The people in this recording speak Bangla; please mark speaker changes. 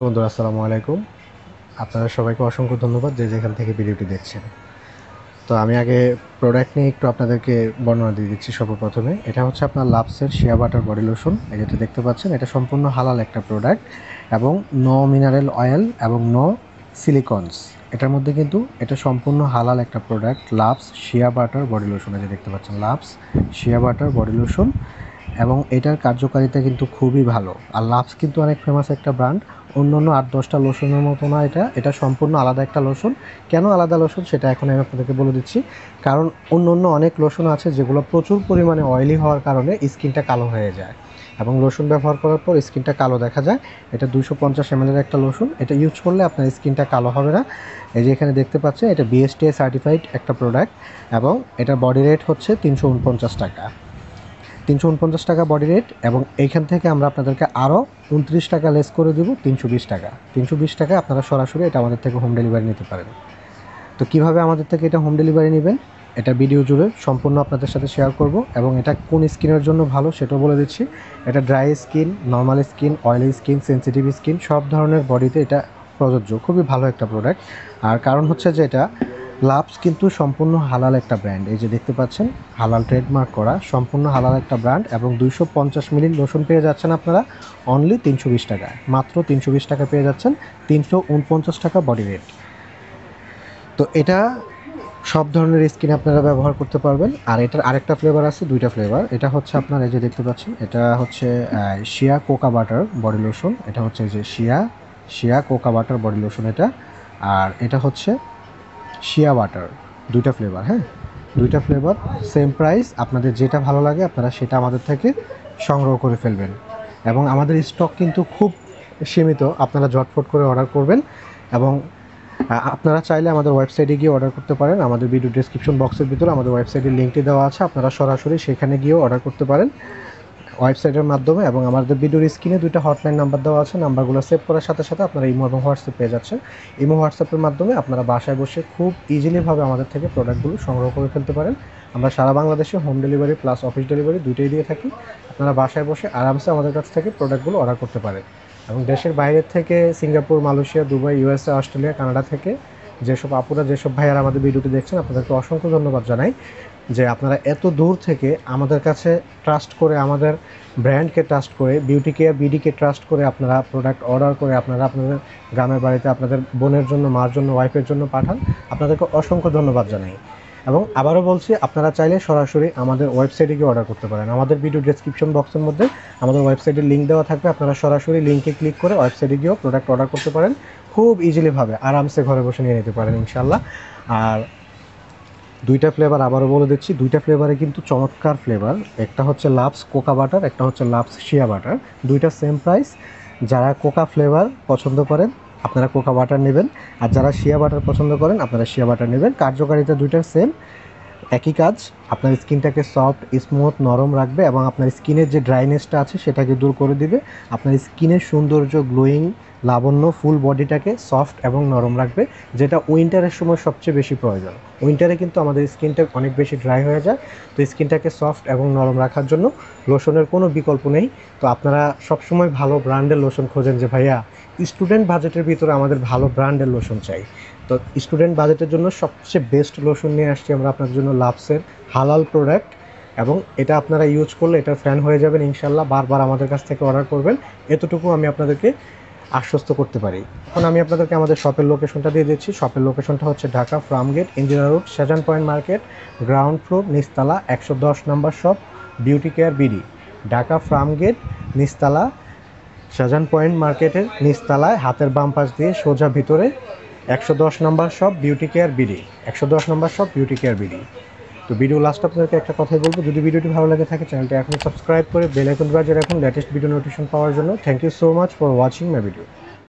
Speaker 1: বন্ধুরা আসসালামু আলাইকুম। আপনারা সবাইকে অসংখ্য ধন্যবাদ যে যেখান থেকে ভিডিওটি দেখছেন। তো আমি আগে প্রোডাক্ট নিয়ে একটু আপনাদেরকে বর্ণনা দিয়ে দিচ্ছি সর্বপ্রথমে। এটা হচ্ছে আপনার লাভসের শিয়া বাটার বডি লোশন। এই যেটা দেখতে পাচ্ছেন এটা সম্পূর্ণ হালাল একটা প্রোডাক্ট এবং নো মিনারেল অয়েল এবং নো সিলিকনস। এটার মধ্যে কিন্তু এটা সম্পূর্ণ হালাল একটা product loves shea butter body lotion. এই যে দেখতে পাচ্ছেন loves shea butter body lotion এবং এটার কার্যকারিতা কিন্তু খুবই ভালো। আর লাভস কিন্তু অনেক ফেমাস একটা ব্র্যান্ড। অন্যান্য ৮-১০টা লোশনের মতো না এটা। এটা সম্পূর্ণ আলাদা একটা লোশন। কেন আলাদা লোশন সেটা এখন আমি আপনাদেরকে বলে দিচ্ছি। কারণ অন্য অনেক লোশন আছে যেগুলো প্রচুর পরিমাণে অয়েলি হওয়ার কারণে স্কিনটা কালো হয়ে যায় এবং লোশন ব্যবহার করার পর স্কিনটা কালো দেখা যায়। এটা 250 ml এর একটা লোশন। এটা ইউজ করলে আপনার স্কিনটা কালো হবে না। এই যে এখানে দেখতে পাচ্ছেন এটা BSTA সার্টিফাইড একটা প্রোডাক্ট এবং এটার বডি রেট হচ্ছে ৩৪৯ টাকা। ৩৪৯ টাকা বডি রেট এবং এইখান থেকে আমরা আপনাদেরকে আরও ২৯ টাকা লেস করে দেবো ৩২০ টাকা। ৩২০ টাকায় আপনারা সরাসরি এটা আমাদের থেকে হোম ডেলিভারি নিতে পারেন। তো কীভাবে আমাদের থেকে এটা হোম ডেলিভারি নেবেন এটা ভিডিও জুড়ে সম্পূর্ণ আপনাদের সাথে শেয়ার করব এবং এটা কোন স্কিনের জন্য ভালো সেটাও বলে দিচ্ছি। এটা dry skin, normal skin, oily skin, sensitive skin সব ধরনের বডিতে এটা প্রযোজ্য। খুবই ভালো একটা প্রোডাক্ট। আর কারণ হচ্ছে যে এটা লাভস কিন্তু সম্পূর্ণ হালাল একটা ব্র্যান্ড। এই যে দেখতে পাচ্ছেন হালাল ট্রেডমার্ক করা সম্পূর্ণ হালাল একটা ব্র্যান্ড এবং 250 মিলি লোশন পেয়ে যাচ্ছেন আপনারা অনলি 320 টাকায়। মাত্র 320 টাকা পেয়ে যাচ্ছেন। 349 টাকা বডি রেট। তো এটা সব ধরনের স্কিনে আপনারা ব্যবহার করতে পারবেন। আর এটার আরেকটা ফ্লেভার আছে, দুইটা ফ্লেভার। এটা হচ্ছে আপনার এই যে দেখতে পাচ্ছেন এটা হচ্ছে শিয়া কোকা বাটার বডি লোশন। এটা হচ্ছে যে শিয়া কোকা বাটার বডি লোশন এটা। আর এটা হচ্ছে শিয়া বাটার। দুইটা ফ্লেভার, হ্যাঁ, দুইটা ফ্লেভার সেম প্রাইস। আপনাদের যেটা ভালো লাগে আপনারা সেটা আমাদের থেকে সংগ্রহ করে ফেলবেন এবং আমাদের স্টক কিন্তু খুব সীমিত। আপনারা ঝটফট করে অর্ডার করবেন এবং আপনারা চাইলে আমাদের ওয়েবসাইটে গিয়ে অর্ডার করতে পারেন। আমাদের ভিডিও ডেসক্রিপশন বক্সের ভিতরে আমাদের ওয়েবসাইটের লিঙ্কটি দেওয়া আছে। আপনারা সরাসরি সেখানে গিয়েও অর্ডার করতে পারেন ওয়েবসাইটের মাধ্যমে এবং আমাদের ভিডিওর স্ক্রিনে দুইটা হটলাইন নাম্বার দেওয়া আছে। নাম্বারগুলো সেভ করার সাথে সাথে আপনারা ইমো এবং হোয়াটসঅ্যাপ পেয়ে যাচ্ছেন। ইমো হোয়াটসঅ্যাপের মাধ্যমে আপনারা বাসায় বসে খুব ইজিলিভাবে আমাদের থেকে প্রোডাক্টগুলো সংগ্রহ করে ফেলতে পারেন। আমরা সারা বাংলাদেশে home delivery plus office delivery দুইটাই দিয়ে থাকি। আপনারা বাসায় বসে আরামসে আমাদের কাছ থেকে প্রোডাক্টগুলো অর্ডার করতে পারেন এবং দেশের বাইরের থেকে Singapore, Malaysia, Dubai, USA, Australia, Canada থেকে যেসব আপুরা যেসব ভাইয়ারা আমাদের ভিডিওটি দেখছেন আপনাদেরকে অসংখ্য ধন্যবাদ জানাই যে আপনারা এত দূর থেকে আমাদের কাছে ট্রাস্ট করে, আমাদের ব্র্যান্ডকে ট্রাস্ট করে, বিউটি কেয়ার বিডিকে ট্রাস্ট করে আপনারা প্রোডাক্ট অর্ডার করে আপনারা আপনাদের গ্রামের বাড়িতে আপনাদের বোনের জন্য, মার জন্য, ওয়াইফের জন্য পাঠান। আপনাদেরকে অসংখ্য ধন্যবাদ জানাই এবং আবারও বলছি আপনারা চাইলে সরাসরি আমাদের ওয়েবসাইটে গিয়ে অর্ডার করতে পারেন। আমাদের ভিডিও ডেসক্রিপশন বক্সের মধ্যে আমাদের ওয়েবসাইটের লিঙ্ক দেওয়া থাকবে। আপনারা সরাসরি লিঙ্কে ক্লিক করে ওয়েবসাইটে গিয়েও প্রোডাক্ট অর্ডার করতে পারেন। খুব ইজিলিভাবে আরামসে ঘরে বসে নিয়ে নিতে পারেন ইনশাল্লাহ। আর দুইটা ফ্লেভার আবারও বলে দিচ্ছি, দুইটা ফ্লেভারে কিন্তু চমৎকার ফ্লেভার। একটা হচ্ছে লাভস কোকা বাটার, একটা হচ্ছে লাভস শিয়া বাটার। দুইটা সেম প্রাইস। যারা কোকা ফ্লেভার পছন্দ করেন আপনারা কোকা বাটার নেবেন আর যারা শিয়া বাটার পছন্দ করেন আপনারা শিয়া বাটার নেবেন। কার্যকারিতা দুইটার সেম, একই কাজ। আপনার স্কিনটাকে সফট, স্মুথ, নরম রাখবে এবং আপনার স্কিনের যে ড্রাইনেসটা আছে সেটাকে দূর করে দিবে। আপনার স্কিনের সৌন্দর্য, গ্লোয়িং, লাবণ্য, ফুল বডিটাকে সফট এবং নরম রাখবে, যেটা উইন্টারের সময় সবচেয়ে বেশি প্রয়োজন। উইন্টারে কিন্তু আমাদের স্কিনটা অনেক বেশি ড্রাই হয়ে যায়। তো স্কিনটাকে সফট এবং নরম রাখার জন্য লোশনের কোনো বিকল্প নেই। তো আপনারা সবসময় ভালো ব্র্যান্ডের লোশন খোঁজেন যে ভাইয়া স্টুডেন্ট বাজেটের ভিতরে আমাদের ভালো ব্র্যান্ডের লোশন চাই। তো স্টুডেন্ট বাজেটের জন্য সবচেয়ে বেস্ট লোশন নিয়ে আসছি আমরা আপনার জন্য, লাভসের হালাল প্রোডাক্ট। এবং এটা আপনারা ইউজ করলে এটা ফ্যান হয়ে যাবেন ইনশাল্লাহ। বারবার আমাদের কাছ থেকে অর্ডার করবেন, এতটুকু আমি আপনাদেরকে আশ্বস্ত করতে পারি। এখন আমি আপনাদেরকে আমাদের শপের লোকেশনটা দিয়ে দিচ্ছি। শপের লোকেশনটা হচ্ছে Dhaka Farmgate, engineer road, Shahjahan point market, ground floor, নিচতলা, 110 number shop, beauty care BD. Dhaka Farmgate, নিচতলা, শাহজাহান পয়েন্ট মার্কেটের নিচতলায় হাতের বাম পাশ দিয়ে সোজা ভিতরে 110 number shop, beauty care BD. 110 number shop, beauty care BD. তো ভিডিও লাস্ট আপনাদেরকে একটা কথাই বলবো, যদি ভিডিওটি ভালো লাগে থাকে চ্যানেলটি এখনই সাবস্ক্রাইব করে বেল আইকন বাজিয়ে রাখুন লেটেস্ট ভিডিও নোটিফিকেশন পাওয়ার জন্য। Thank you so much for watching my video.